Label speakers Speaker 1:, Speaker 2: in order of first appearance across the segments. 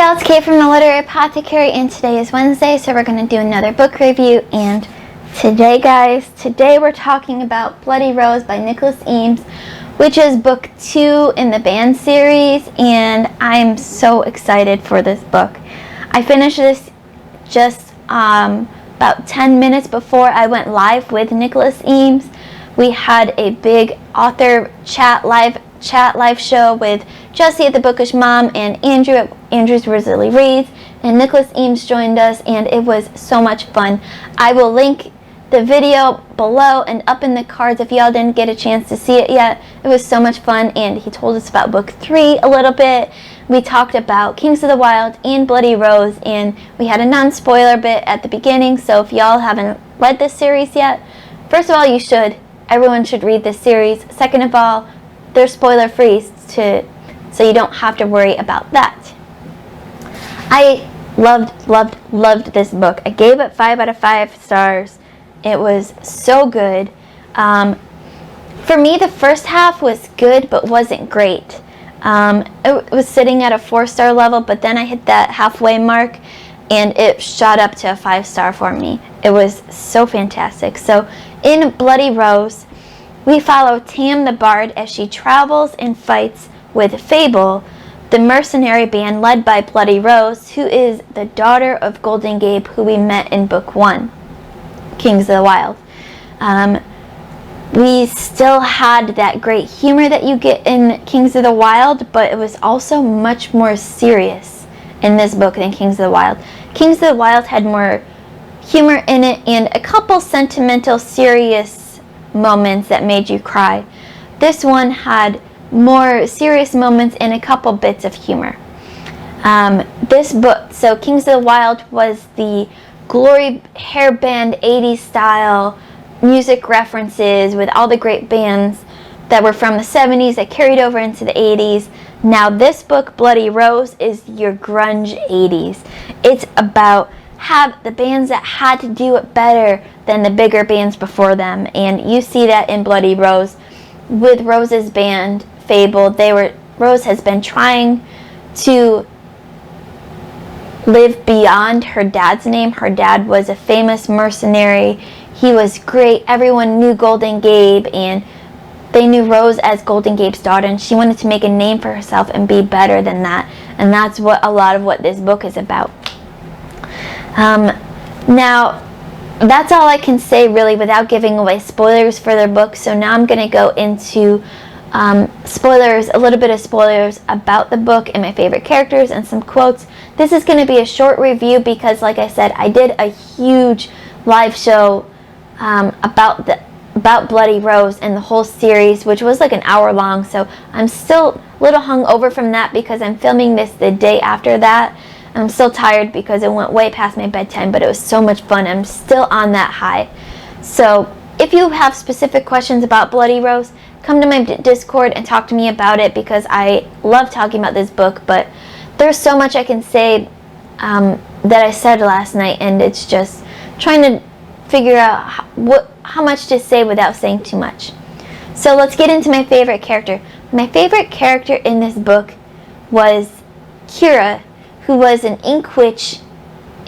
Speaker 1: y'all, it's Kate from the Literary Apothecary, and today is Wednesday, so we're going to do another book review. And today, guys, we're talking about Bloody Rose by Nicholas Eames, which is book 2 in the band series, and I'm so excited for this book. I finished this just about 10 minutes before I went live with Nicholas Eames. We had a big author live show with Jessie at the Bookish Mom and Andrew at Andrew's Rosalie Reads, and Nicholas Eames joined us, and it was so much fun. I will link the video below and up in the cards if y'all didn't get a chance to see it yet. It was so much fun, and he told us about book 3 a little bit. We talked about Kings of the Wild and Bloody Rose, and we had a non-spoiler bit at the beginning, so if y'all haven't read this series yet, first of all, you should. Everyone should read this series. Second of all, they're spoiler-free, so you don't have to worry about that. I loved this book. I gave it 5 out of 5 stars. It was so good. For me, the first half was good, but wasn't great. It was sitting at a 4-star level, but then I hit that halfway mark, and it shot up to a 5-star for me. It was so fantastic. So in Bloody Rose, we follow Tam the Bard as she travels and fights with Fable, the mercenary band led by Bloody Rose, who is the daughter of Golden Gabe, who we met in book 1, Kings of the Wild. We still had that great humor that you get in Kings of the Wild, but it was also much more serious in this book than Kings of the Wild. Kings of the Wild had more humor in it and a couple sentimental, serious moments that made you cry. This one had more serious moments and a couple bits of humor. This book, so Kings of the Wild, was the glory hairband 80s style music references with all the great bands that were from the 70s that carried over into the 80s. Now this book, Bloody Rose, is your grunge 80s. It's about the bands that had to do it better than the bigger bands before them, and you see that in Bloody Rose with Rose's band Fable. Rose has been trying to live beyond her dad's name. Her dad was a famous mercenary. He was great. Everyone knew Golden Gabe, and they knew Rose as Golden Gabe's daughter, and she wanted to make a name for herself and be better than that. And that's what a lot of what this book is about. Now, that's all I can say really without giving away spoilers for their book. So now I'm going to go into a little bit of spoilers about the book and my favorite characters and some quotes. This is going to be a short review because, like I said, I did a huge live show about Bloody Rose and the whole series, which was like an hour long. So I'm still a little hungover from that because I'm filming this the day after that. I'm still tired because it went way past my bedtime, but it was so much fun. I'm still on that high. So if you have specific questions about Bloody Rose, come to my Discord and talk to me about it because I love talking about this book, but there's so much I can say that I said last night, and it's just trying to figure out how much to say without saying too much. So let's get into my favorite character. My favorite character in this book was Kira, who was an ink witch,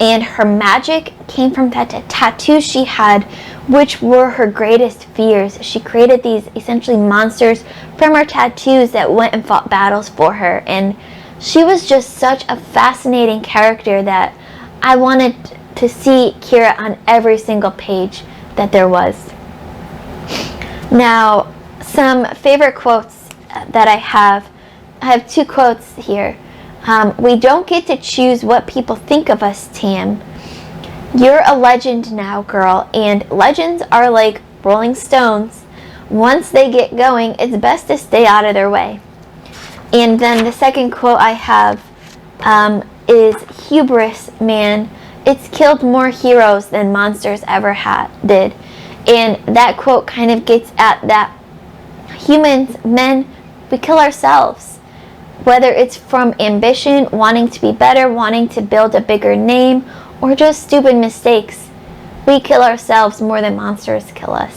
Speaker 1: and her magic came from that tattoos she had, which were her greatest fears. She created these essentially monsters from her tattoos that went and fought battles for her, and she was just such a fascinating character that I wanted to see Kira on every single page that there was. Now, some favorite quotes that I have 2 quotes here. We don't get to choose what people think of us, Tam. You're a legend now, girl, and legends are like rolling stones. Once they get going, it's best to stay out of their way. And then the second quote I have is, hubris, man. It's killed more heroes than monsters ever did. And that quote kind of gets at that humans, men, we kill ourselves. Whether it's from ambition, wanting to be better, wanting to build a bigger name, or just stupid mistakes, we kill ourselves more than monsters kill us.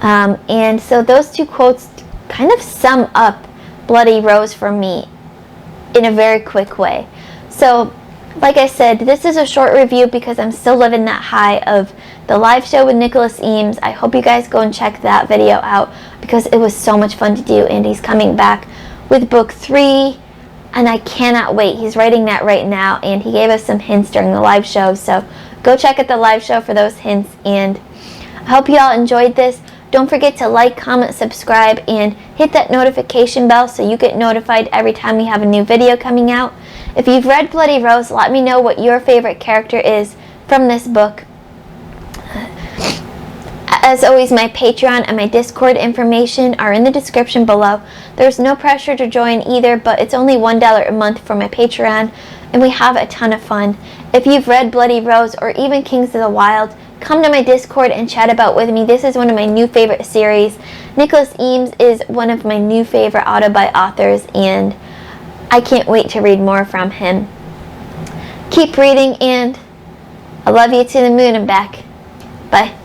Speaker 1: And so those 2 quotes kind of sum up Bloody Rose for me in a very quick way. So, like I said, this is a short review because I'm still living that high of the live show with Nicholas Eames. I hope you guys go and check that video out because it was so much fun to do, and he's coming back with book 3, and I cannot wait. He's writing that right now, and he gave us some hints during the live show, so go check out the live show for those hints, and I hope you all enjoyed this. Don't forget to like, comment, subscribe, and hit that notification bell so you get notified every time we have a new video coming out. If you've read Bloody Rose, let me know what your favorite character is from this book. As always, my Patreon and my Discord information are in the description below. There's no pressure to join either, but it's only $1 a month for my Patreon, and we have a ton of fun. If you've read Bloody Rose or even Kings of the Wild, come to my Discord and chat about with me. This is one of my new favorite series. Nicholas Eames is one of my new favorite authors, and I can't wait to read more from him. Keep reading, and I love you to the moon and back. Bye.